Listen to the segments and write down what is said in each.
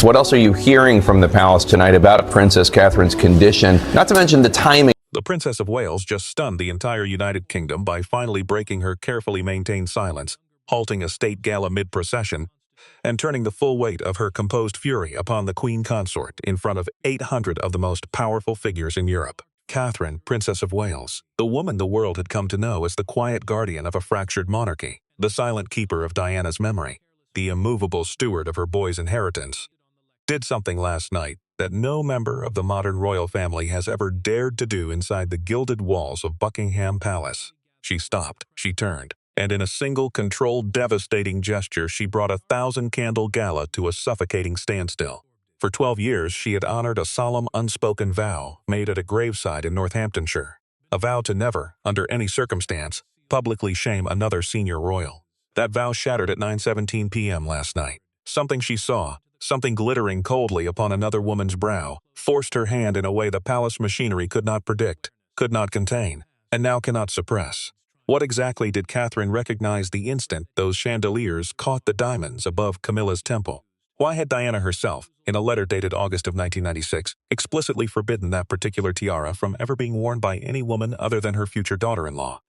What else are you hearing from the palace tonight about Princess Catherine's condition? Not to mention the timing. The Princess of Wales just stunned the entire United Kingdom by finally breaking her carefully maintained silence, halting a state gala mid-procession, and turning the full weight of her composed fury upon the Queen Consort in front of 800 of the most powerful figures in Europe. Catherine, Princess of Wales, the woman the world had come to know as the quiet guardian of a fractured monarchy, the silent keeper of Diana's memory, the immovable steward of her boy's inheritance, did something last night that no member of the modern royal family has ever dared to do inside the gilded walls of Buckingham Palace. She stopped, she turned, and in a single controlled, devastating gesture she brought a 1,000-candle gala to a suffocating standstill. For 12 years she had honored a solemn, unspoken vow made at a graveside in Northamptonshire, a vow to never, under any circumstance, publicly shame another senior royal. That vow shattered at 9:17 p.m. last night. Something she saw, something glittering coldly upon another woman's brow, forced her hand in a way the palace machinery could not predict, could not contain, and now cannot suppress. What exactly did Catherine recognize the instant those chandeliers caught the diamonds above Camilla's temple? Why had Diana herself, in a letter dated August of 1996, explicitly forbidden that particular tiara from ever being worn by any woman other than her future daughter-in-law?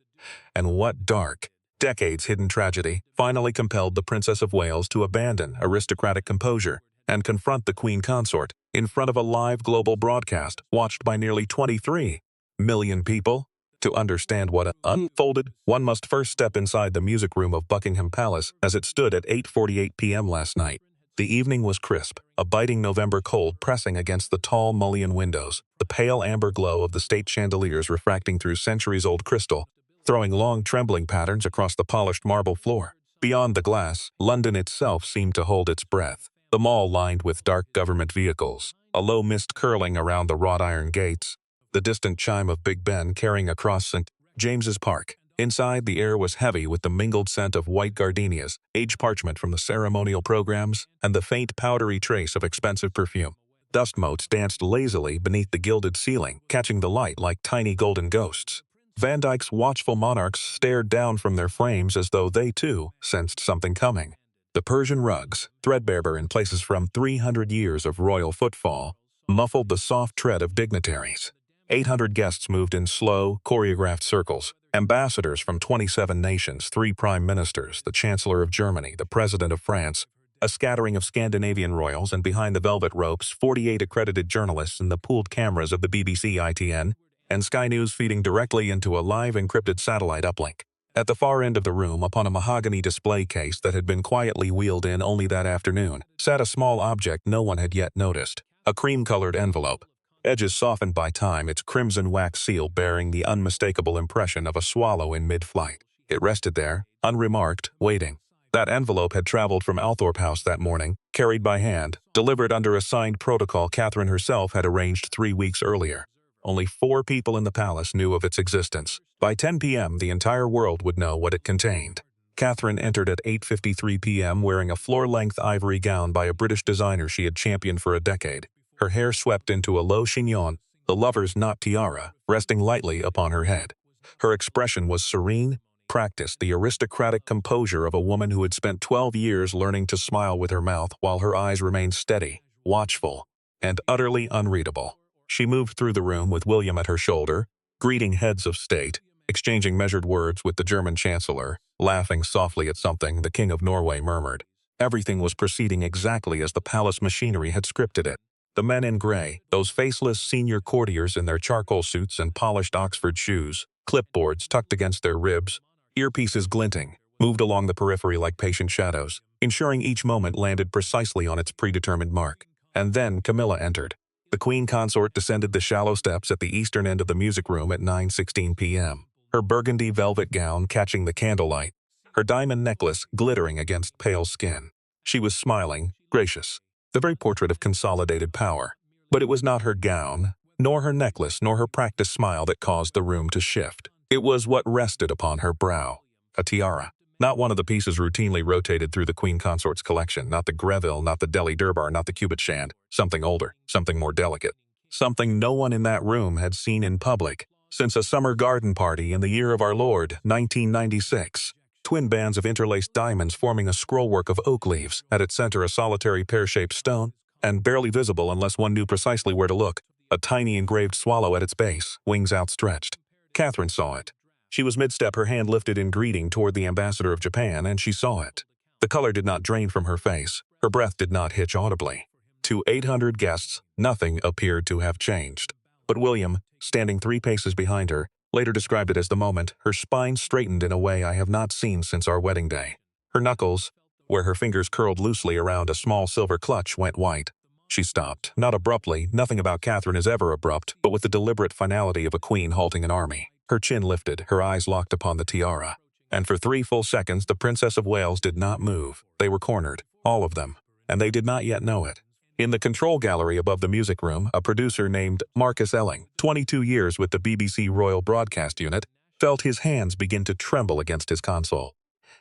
And what dark, decades-hidden tragedy finally compelled the Princess of Wales to abandon aristocratic composure and confront the Queen Consort in front of a live global broadcast watched by nearly 23 million people? To understand what unfolded, one must first step inside the music room of Buckingham Palace as it stood at 8:48 p.m. last night. The evening was crisp, a biting November cold pressing against the tall mullion windows, the pale amber glow of the state chandeliers refracting through centuries-old crystal, throwing long trembling patterns across the polished marble floor. Beyond the glass, London itself seemed to hold its breath, the mall lined with dark government vehicles, a low mist curling around the wrought iron gates, the distant chime of Big Ben carrying across St. James's Park. Inside, the air was heavy with the mingled scent of white gardenias, aged parchment from the ceremonial programs, and the faint powdery trace of expensive perfume. Dust motes danced lazily beneath the gilded ceiling, catching the light like tiny golden ghosts. Van Dyck's watchful monarchs stared down from their frames as though they, too, sensed something coming. The Persian rugs, threadbare in places from 300 years of royal footfall, muffled the soft tread of dignitaries. 800 guests moved in slow, choreographed circles. Ambassadors from 27 nations, 3 prime ministers, the Chancellor of Germany, the President of France, a scattering of Scandinavian royals, and behind the velvet ropes, 48 accredited journalists and the pooled cameras of the BBC, ITN, and Sky News feeding directly into a live encrypted satellite uplink. At the far end of the room, upon a mahogany display case that had been quietly wheeled in only that afternoon, sat a small object no one had yet noticed, a cream-colored envelope. Edges softened by time, its crimson wax seal bearing the unmistakable impression of a swallow in mid-flight. It rested there, unremarked, waiting. That envelope had traveled from Althorpe House that morning, carried by hand, delivered under a signed protocol Catherine herself had arranged 3 weeks earlier. Only 4 people in the palace knew of its existence. By 10 p.m., the entire world would know what it contained. Catherine entered at 8:53 p.m. wearing a floor-length ivory gown by a British designer she had championed for a decade. Her hair swept into a low chignon, the lover's knot tiara, resting lightly upon her head. Her expression was serene, practiced, the aristocratic composure of a woman who had spent 12 years learning to smile with her mouth while her eyes remained steady, watchful, and utterly unreadable. She moved through the room with William at her shoulder, greeting heads of state, exchanging measured words with the German chancellor, laughing softly at something the King of Norway murmured. Everything was proceeding exactly as the palace machinery had scripted it. The men in gray, those faceless senior courtiers in their charcoal suits and polished Oxford shoes, clipboards tucked against their ribs, earpieces glinting, moved along the periphery like patient shadows, ensuring each moment landed precisely on its predetermined mark. And then Camilla entered. The Queen Consort descended the shallow steps at the eastern end of the music room at 9:16 p.m., her burgundy velvet gown catching the candlelight, her diamond necklace glittering against pale skin. She was smiling, gracious, the very portrait of consolidated power. But it was not her gown, nor her necklace, nor her practiced smile that caused the room to shift. It was what rested upon her brow, a tiara. Not one of the pieces routinely rotated through the Queen Consort's collection, not the Greville, not the Delhi Durbar, not the Cubit Shand. Something older, something more delicate. Something no one in that room had seen in public since a summer garden party in the year of our Lord, 1996. Twin bands of interlaced diamonds forming a scrollwork of oak leaves, at its center a solitary pear-shaped stone, and barely visible unless one knew precisely where to look, a tiny engraved swallow at its base, wings outstretched. Catherine saw it. She was mid-step, her hand lifted in greeting toward the ambassador of Japan, and she saw it. The color did not drain from her face. Her breath did not hitch audibly. To 800 guests, nothing appeared to have changed. But William, standing 3 paces behind her, later described it as the moment her spine straightened in a way I have not seen since our wedding day. Her knuckles, where her fingers curled loosely around a small silver clutch, went white. She stopped, not abruptly. Nothing about Catherine is ever abrupt, but with the deliberate finality of a queen halting an army. Her chin lifted, her eyes locked upon the tiara. And for 3 full seconds, the Princess of Wales did not move. They were cornered, all of them, and they did not yet know it. In the control gallery above the music room, a producer named Marcus Elling, 22 years with the BBC Royal Broadcast Unit, felt his hands begin to tremble against his console.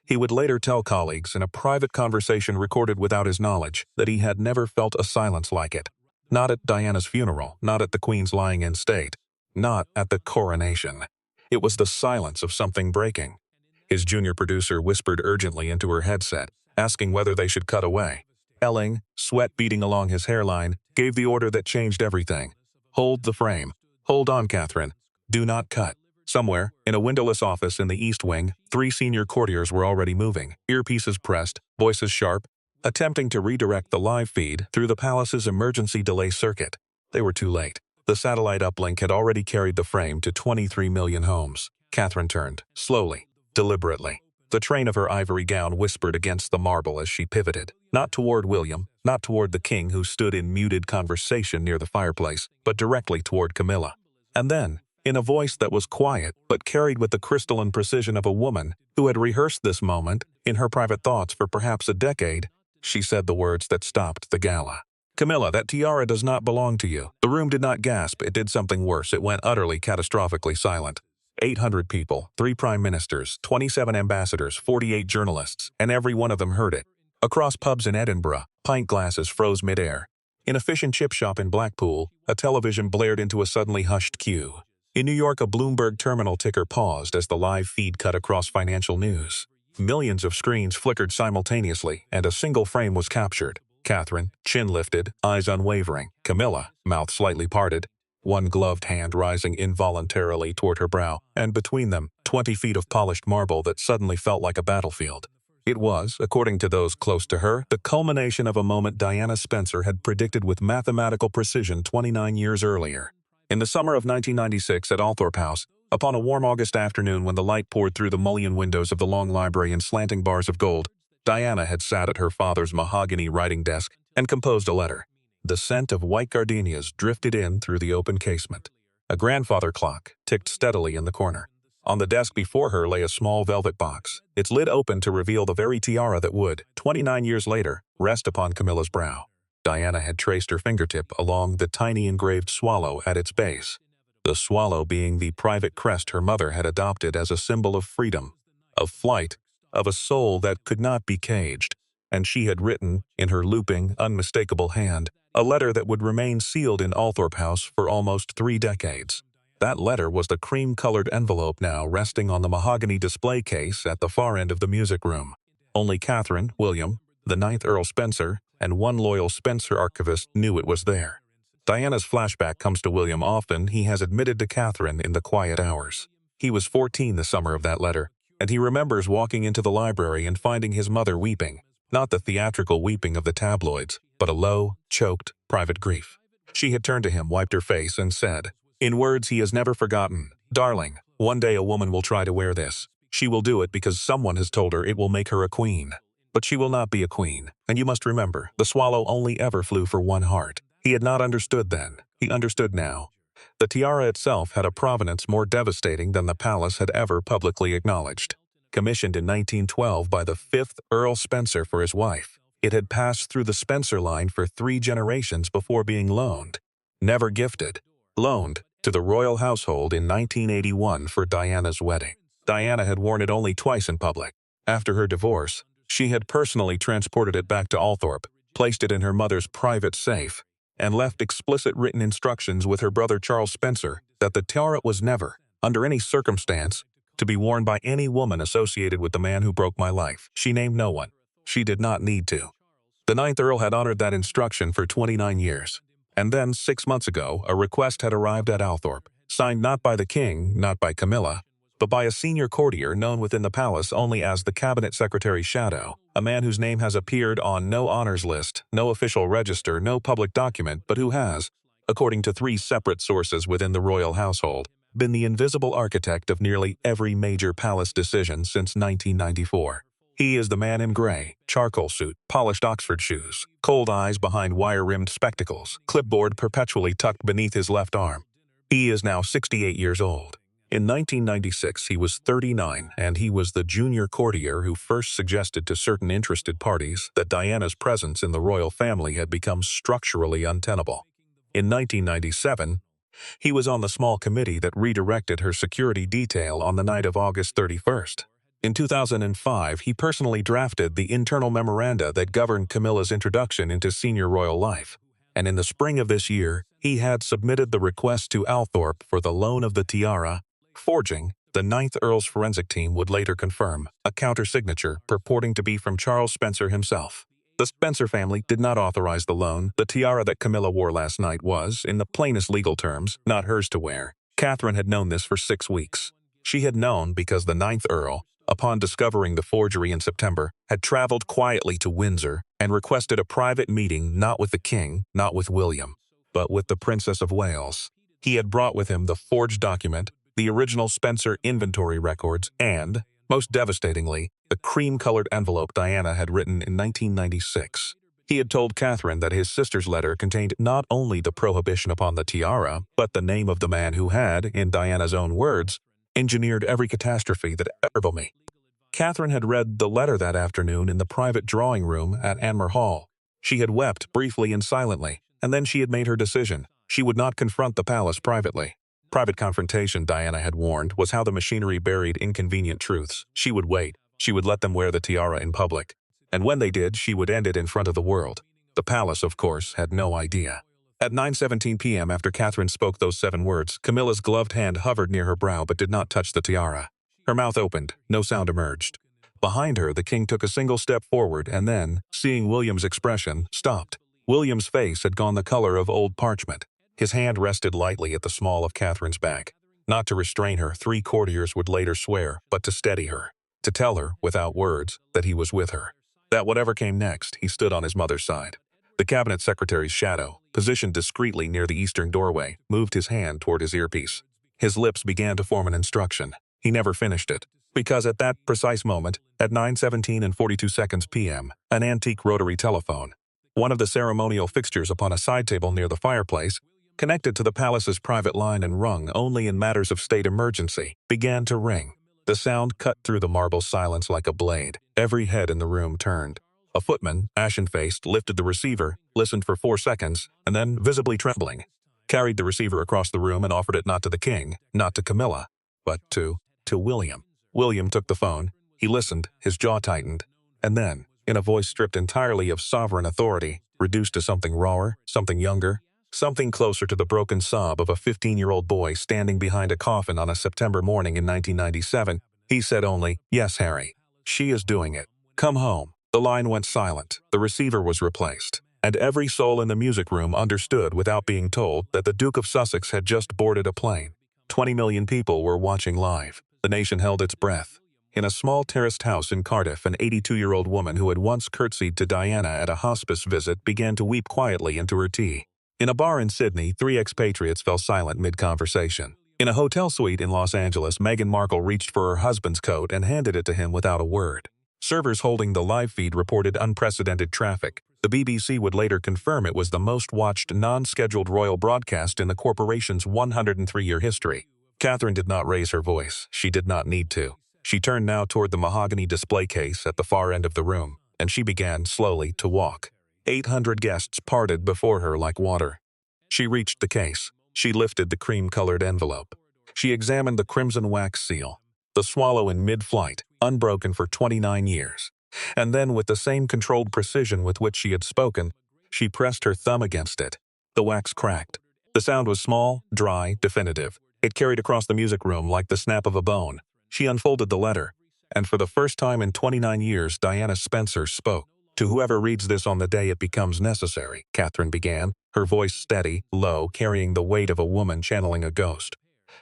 He would later tell colleagues in a private conversation recorded without his knowledge that he had never felt a silence like it. Not at Diana's funeral, not at the Queen's lying in state, not at the coronation. It was the silence of something breaking. His junior producer whispered urgently into her headset, asking whether they should cut away. Elling, sweat beading along his hairline, gave the order that changed everything. Hold the frame. Hold on, Catherine. Do not cut. Somewhere, in a windowless office in the East Wing, 3 senior courtiers were already moving, earpieces pressed, voices sharp, attempting to redirect the live feed through the palace's emergency delay circuit. They were too late. The satellite uplink had already carried the frame to 23 million homes. Catherine turned, slowly, deliberately. The train of her ivory gown whispered against the marble as she pivoted, not toward William, not toward the king who stood in muted conversation near the fireplace, but directly toward Camilla. And then, in a voice that was quiet but carried with the crystalline precision of a woman who had rehearsed this moment in her private thoughts for perhaps a decade, she said the words that stopped the gala. "Camilla, that tiara does not belong to you." The room did not gasp. It did something worse. It went utterly, catastrophically silent. 800 people, 3 prime ministers, 27 ambassadors, 48 journalists, and every one of them heard it. Across pubs in Edinburgh, pint glasses froze midair. In a fish and chip shop in Blackpool, a television blared into a suddenly hushed queue. In New York, a Bloomberg terminal ticker paused as the live feed cut across financial news. Millions of screens flickered simultaneously, and a single frame was captured. Catherine, chin lifted, eyes unwavering. Camilla, mouth slightly parted, one gloved hand rising involuntarily toward her brow, and between them, 20 feet of polished marble that suddenly felt like a battlefield. It was, according to those close to her, the culmination of a moment Diana Spencer had predicted with mathematical precision 29 years earlier. In the summer of 1996 at Althorp House, upon a warm August afternoon when the light poured through the mullioned windows of the long library in slanting bars of gold, Diana had sat at her father's mahogany writing desk and composed a letter. The scent of white gardenias drifted in through the open casement. A grandfather clock ticked steadily in the corner. On the desk before her lay a small velvet box, its lid open to reveal the very tiara that would, 29 years later, rest upon Camilla's brow. Diana had traced her fingertip along the tiny engraved swallow at its base, the swallow being the private crest her mother had adopted as a symbol of freedom, of flight, of a soul that could not be caged, and she had written, in her looping, unmistakable hand, a letter that would remain sealed in Althorp House for almost 3 decades. That letter was the cream-colored envelope now resting on the mahogany display case at the far end of the music room. Only Catherine, William, the 9th Earl Spencer, and one loyal Spencer archivist knew it was there. Diana's flashback comes to William often. He has admitted to Catherine in the quiet hours. He was 14 the summer of that letter, and he remembers walking into the library and finding his mother weeping, not the theatrical weeping of the tabloids, but a low, choked, private grief. She had turned to him, wiped her face, and said, in words he has never forgotten, "Darling, one day a woman will try to wear this. She will do it because someone has told her it will make her a queen. But she will not be a queen, and you must remember, the swallow only ever flew for one heart." He had not understood then. He understood now. The tiara itself had a provenance more devastating than the palace had ever publicly acknowledged. Commissioned in 1912 by the 5th Earl Spencer for his wife, it had passed through the Spencer line for 3 generations before being loaned. Never gifted. Loaned to the royal household in 1981 for Diana's wedding. Diana had worn it only twice in public. After her divorce, she had personally transported it back to Althorp, placed it in her mother's private safe, and left explicit written instructions with her brother Charles Spencer that the tiara was never, under any circumstance, to be worn by any woman associated with the man who broke my life. She named no one. She did not need to. The ninth Earl had honored that instruction for 29 years. And then, 6 months ago, a request had arrived at Althorp, signed not by the king, not by Camilla, but by a senior courtier known within the palace only as the Cabinet Secretary's shadow, a man whose name has appeared on no honors list, no official register, no public document, but who has, according to 3 separate sources within the royal household, been the invisible architect of nearly every major palace decision since 1994. He is the man in gray, charcoal suit, polished Oxford shoes, cold eyes behind wire-rimmed spectacles, clipboard perpetually tucked beneath his left arm. He is now 68 years old. In 1996, he was 39, and he was the junior courtier who first suggested to certain interested parties that Diana's presence in the royal family had become structurally untenable. In 1997, he was on the small committee that redirected her security detail on the night of August 31st. In 2005, he personally drafted the internal memoranda that governed Camilla's introduction into senior royal life. And in the spring of this year, he had submitted the request to Althorp for the loan of the tiara, forging, the ninth Earl's forensic team would later confirm, a counter-signature purporting to be from Charles Spencer himself. The Spencer family did not authorize the loan. The tiara that Camilla wore last night was, in the plainest legal terms, not hers to wear. Catherine had known this for 6 weeks. She had known because the ninth Earl, upon discovering the forgery in September, had traveled quietly to Windsor and requested a private meeting not with the king, not with William, but with the Princess of Wales. He had brought with him the forged document, the original Spencer inventory records, and, most devastatingly, the cream-colored envelope Diana had written in 1996. He had told Catherine that his sister's letter contained not only the prohibition upon the tiara, but the name of the man who had, in Diana's own words, engineered every catastrophe that ever befell me. Catherine had read the letter that afternoon in the private drawing room at Anmer Hall. She had wept briefly and silently, and then she had made her decision. She would not confront the palace privately. Private confrontation, Diana had warned, was how the machinery buried inconvenient truths. She would wait. She would let them wear the tiara in public. And when they did, she would end it in front of the world. The palace, of course, had no idea. At 9:17 p.m. after Catherine spoke those 7 words, Camilla's gloved hand hovered near her brow but did not touch the tiara. Her mouth opened. No sound emerged. Behind her, the king took a single step forward and then, seeing William's expression, stopped. William's face had gone the color of old parchment. His hand rested lightly at the small of Catherine's back. Not to restrain her, 3 courtiers would later swear, but to steady her. To tell her, without words, that he was with her. That whatever came next, he stood on his mother's side. The cabinet secretary's shadow, positioned discreetly near the eastern doorway, moved his hand toward his earpiece. His lips began to form an instruction. He never finished it, because at that precise moment, at 9:17 and 42 seconds p.m., an antique rotary telephone, one of the ceremonial fixtures upon a side table near the fireplace, connected to the palace's private line and rung only in matters of state emergency, began to ring. The sound cut through the marble silence like a blade. Every head in the room turned. A footman, ashen-faced, lifted the receiver, listened for 4 seconds, and then, visibly trembling, carried the receiver across the room and offered it not to the king, not to Camilla, but to William. William took the phone. He listened, his jaw tightened, and then, in a voice stripped entirely of sovereign authority, reduced to something rawer, something younger, something closer to the broken sob of a 15-year-old boy standing behind a coffin on a September morning in 1997, he said only, "Yes, Harry. She is doing it. Come home." The line went silent. The receiver was replaced. And every soul in the music room understood without being told that the Duke of Sussex had just boarded a plane. 20 million people were watching live. The nation held its breath. In a small terraced house in Cardiff, an 82-year-old woman who had once curtsied to Diana at a hospice visit began to weep quietly into her tea. In a bar in Sydney, 3 expatriates fell silent mid-conversation. In a hotel suite in Los Angeles, Meghan Markle reached for her husband's coat and handed it to him without a word. Servers holding the live feed reported unprecedented traffic. The BBC would later confirm it was the most-watched non-scheduled royal broadcast in the corporation's 103-year history. Catherine did not raise her voice. She did not need to. She turned now toward the mahogany display case at the far end of the room, and she began slowly to walk. 800 guests parted before her like water. She reached the case. She lifted the cream-colored envelope. She examined the crimson wax seal, the swallow in mid-flight, unbroken for 29 years. And then, with the same controlled precision with which she had spoken, she pressed her thumb against it. The wax cracked. The sound was small, dry, definitive. It carried across the music room like the snap of a bone. She unfolded the letter, and for the first time in 29 years, Diana Spencer spoke. To whoever reads this on the day it becomes necessary, Catherine began, her voice steady, low, carrying the weight of a woman channeling a ghost.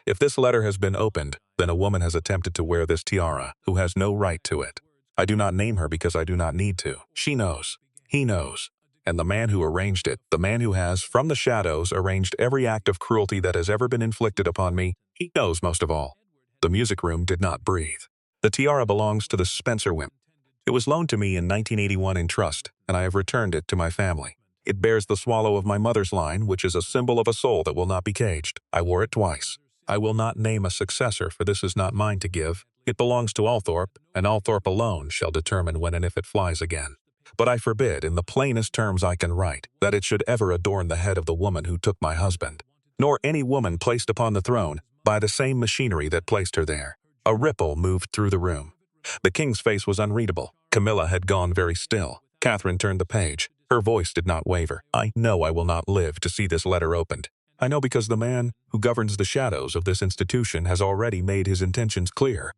If this letter has been opened, then a woman has attempted to wear this tiara, who has no right to it. I do not name her because I do not need to. She knows. He knows. And the man who arranged it, the man who has, from the shadows, arranged every act of cruelty that has ever been inflicted upon me, he knows most of all. The music room did not breathe. The tiara belongs to the Spencer women. It was loaned to me in 1981 in trust, and I have returned it to my family. It bears the swallow of my mother's line, which is a symbol of a soul that will not be caged. I wore it twice. I will not name a successor, for this is not mine to give. It belongs to Althorpe, and Althorpe alone shall determine when and if it flies again. But I forbid, in the plainest terms I can write, that it should ever adorn the head of the woman who took my husband, nor any woman placed upon the throne by the same machinery that placed her there. A ripple moved through the room. The king's face was unreadable. Camilla had gone very still. Catherine turned the page. Her voice did not waver. I know I will not live to see this letter opened. I know because the man who governs the shadows of this institution has already made his intentions clear.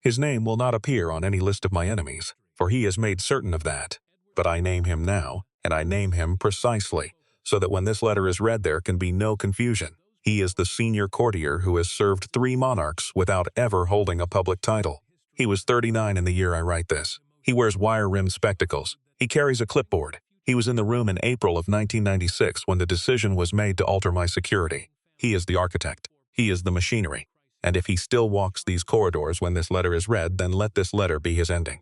His name will not appear on any list of my enemies, for he has made certain of that. But I name him now, and I name him precisely, so that when this letter is read there can be no confusion. He is the senior courtier who has served 3 monarchs without ever holding a public title. He was 39 in the year I write this. He wears wire-rimmed spectacles. He carries a clipboard. He was in the room in April of 1996 when the decision was made to alter my security. He is the architect. He is the machinery. And if he still walks these corridors when this letter is read, then let this letter be his ending.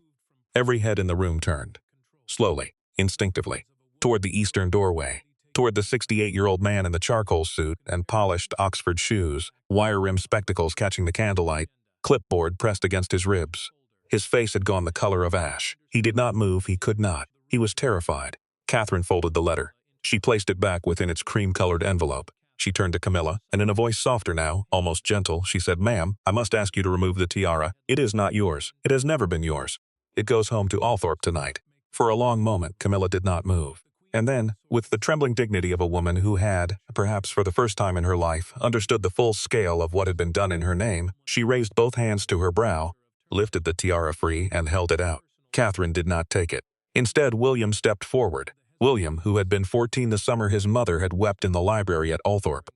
Every head in the room turned. Slowly, instinctively, toward the eastern doorway, toward the 68-year-old man in the charcoal suit and polished Oxford shoes, wire-rimmed spectacles catching the candlelight, clipboard pressed against his ribs. His face had gone the color of ash. He did not move, he could not. He was terrified. Catherine folded the letter. She placed it back within its cream-colored envelope. She turned to Camilla, and in a voice softer now, almost gentle, she said, "Ma'am, I must ask you to remove the tiara. It is not yours. It has never been yours. It goes home to Althorpe tonight." For a long moment, Camilla did not move. And then, with the trembling dignity of a woman who had, perhaps for the first time in her life, understood the full scale of what had been done in her name, she raised both hands to her brow, lifted the tiara free, and held it out. Catherine did not take it. Instead, William stepped forward. William, who had been 14 the summer his mother had wept in the library at Althorpe.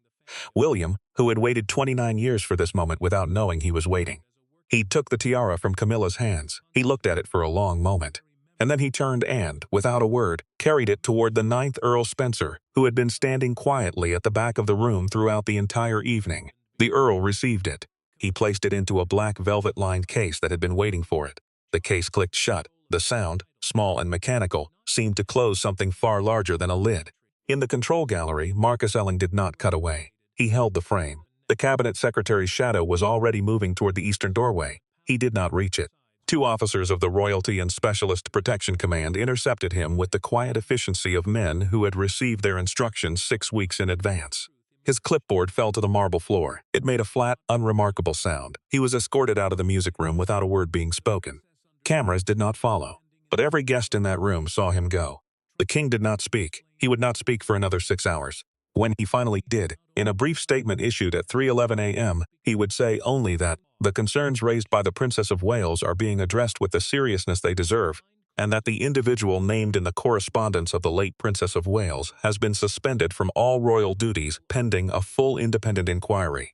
William, who had waited 29 years for this moment without knowing he was waiting. He took the tiara from Camilla's hands. He looked at it for a long moment. And then he turned and, without a word, carried it toward the 9th Earl Spencer, who had been standing quietly at the back of the room throughout the entire evening. The Earl received it. He placed it into a black velvet-lined case that had been waiting for it. The case clicked shut. The sound, small and mechanical, seemed to close something far larger than a lid. In the control gallery, Marcus Elling did not cut away. He held the frame. The cabinet secretary's shadow was already moving toward the eastern doorway. He did not reach it. 2 officers of the Royalty and Specialist Protection Command intercepted him with the quiet efficiency of men who had received their instructions 6 weeks in advance. His clipboard fell to the marble floor. It made a flat, unremarkable sound. He was escorted out of the music room without a word being spoken. Cameras did not follow, but every guest in that room saw him go. The king did not speak. He would not speak for another 6 hours. When he finally did, in a brief statement issued at 3:11 a.m., he would say only that the concerns raised by the Princess of Wales are being addressed with the seriousness they deserve, and that the individual named in the correspondence of the late Princess of Wales has been suspended from all royal duties pending a full independent inquiry.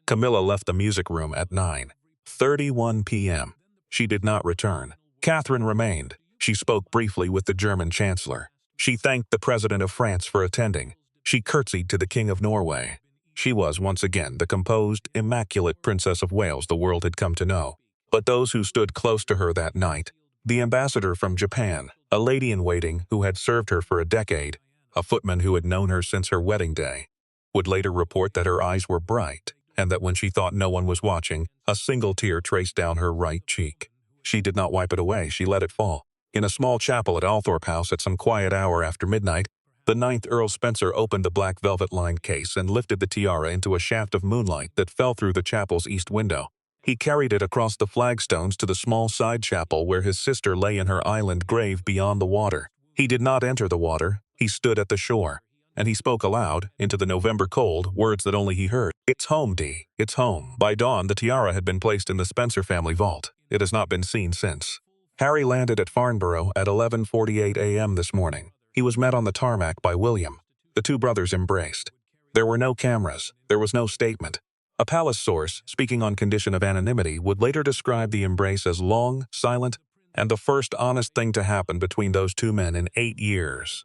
Camilla left the music room at 9:31 p.m. She did not return. Catherine remained. She spoke briefly with the German Chancellor. She thanked the President of France for attending. She curtsied to the King of Norway. She was once again the composed, immaculate Princess of Wales the world had come to know. But those who stood close to her that night, the ambassador from Japan, a lady-in-waiting who had served her for a decade, a footman who had known her since her wedding day, would later report that her eyes were bright, and that when she thought no one was watching, a single tear traced down her right cheek. She did not wipe it away, she let it fall. In a small chapel at Althorpe House at some quiet hour after midnight, the 9th Earl Spencer opened the black velvet-lined case and lifted the tiara into a shaft of moonlight that fell through the chapel's east window. He carried it across the flagstones to the small side chapel where his sister lay in her island grave beyond the water. He did not enter the water, he stood at the shore, and he spoke aloud, into the November cold, words that only he heard. "It's home, Dee, it's home." By dawn, the tiara had been placed in the Spencer family vault. It has not been seen since. Harry landed at Farnborough at 11:48 a.m. this morning. He was met on the tarmac by William. The two brothers embraced. There were no cameras. There was no statement. A palace source, speaking on condition of anonymity, would later describe the embrace as long, silent, and the first honest thing to happen between those two men in 8 years.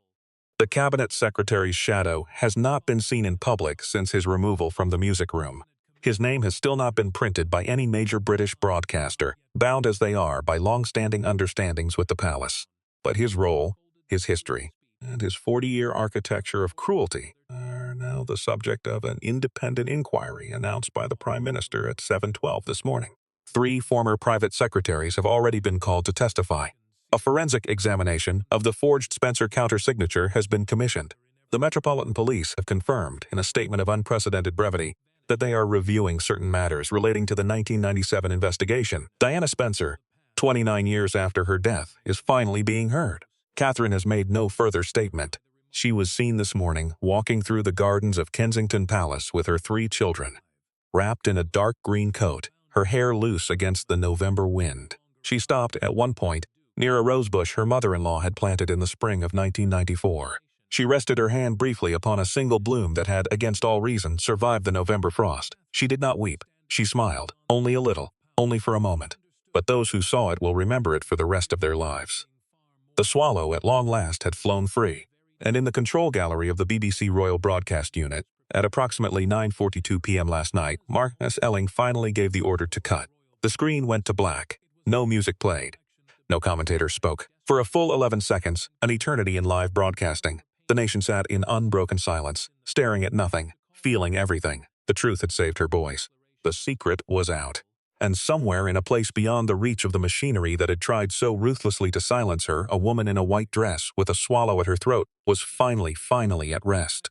The cabinet secretary's shadow has not been seen in public since his removal from the music room. His name has still not been printed by any major British broadcaster, bound as they are by long-standing understandings with the palace. But his role, his history, and his 40-year architecture of cruelty are now the subject of an independent inquiry announced by the Prime Minister at 7:12 this morning. 3 former private secretaries have already been called to testify. A forensic examination of the forged Spencer counter-signature has been commissioned. The Metropolitan Police have confirmed, in a statement of unprecedented brevity, that they are reviewing certain matters relating to the 1997 investigation. Diana Spencer, 29 years after her death, is finally being heard. Catherine has made no further statement. She was seen this morning walking through the gardens of Kensington Palace with her 3 children, wrapped in a dark green coat, her hair loose against the November wind. She stopped at one point near a rosebush her mother-in-law had planted in the spring of 1994. She rested her hand briefly upon a single bloom that had, against all reason, survived the November frost. She did not weep. She smiled, only a little, only for a moment. But those who saw it will remember it for the rest of their lives. The swallow, at long last, had flown free, and in the control gallery of the BBC Royal Broadcast Unit, at approximately 9:42 p.m. last night, Marcus Elling finally gave the order to cut. The screen went to black. No music played. No commentator spoke. For a full 11 seconds, an eternity in live broadcasting, the nation sat in unbroken silence, staring at nothing, feeling everything. The truth had saved her boys. The secret was out. And somewhere in a place beyond the reach of the machinery that had tried so ruthlessly to silence her, a woman in a white dress with a swallow at her throat was finally at rest.